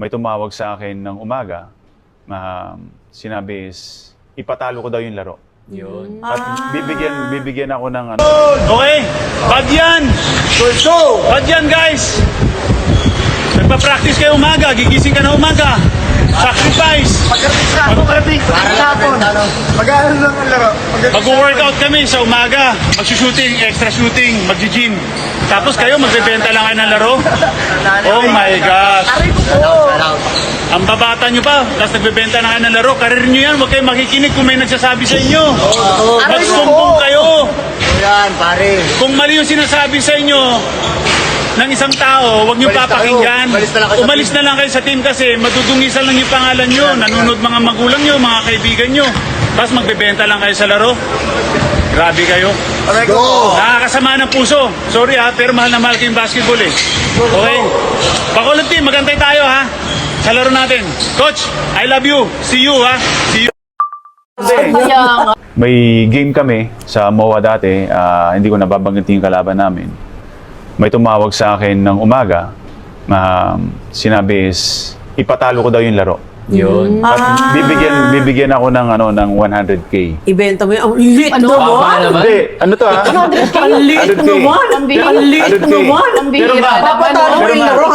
May tumawag sa akin ng umaga, sinabi is, ipatalo ko daw yung laro. Yun. At bibigyan ako ng ano. Okay, bad yan! Bad yan, guys! Nagpa-practice kayo umaga, gigising ka na umaga. Sacrifice! Mag-aaral lang ang laro. Mag-workout kami sa umaga, mag-shooting, extra shooting, mag-gym. Tapos kayo, magbebenta lang kayo ng laro? Oh my gosh! Ang babata nyo pa, tapos nagbebenta na kayo ng laro. Karir nyo yan, huwag kayo makikinig kung may nagsasabi sa inyo. Magsumbong kayo. Yan, pare. Kung mali yung sinasabi sa inyo ng isang tao, huwag nyo Umalis na papakinggan. kayo. Umalis na lang kayo sa Umalis na lang kayo sa team kasi madudungisan lang yung pangalan nyo. Nanonood mga magulang nyo, mga kaibigan nyo. Tapos magbebenta lang kayo sa laro. Grabe kayo. Go! Nakakasama ng puso. Sorry ha, pero mahal na mahal ko yung basketball eh. Okay? Bacolod team, magantay tayo ha. Sa laro natin. Coach, I love you. See you ha. See you. May game kami sa MOA dati, hindi ko nababanggitin yung kalaban namin. May tumawag sa akin ng umaga, sinabi is, ipatalo ko daw yung laro. Yun. At bibigyan ako ng ano ng 100K. Ibenta mo yun. Ang lit Baba naman! naman. Hindi, ano to ha? Ang lit 100K. naman! Ang lit 100K. naman! Pero Dapat talo mo yung laro.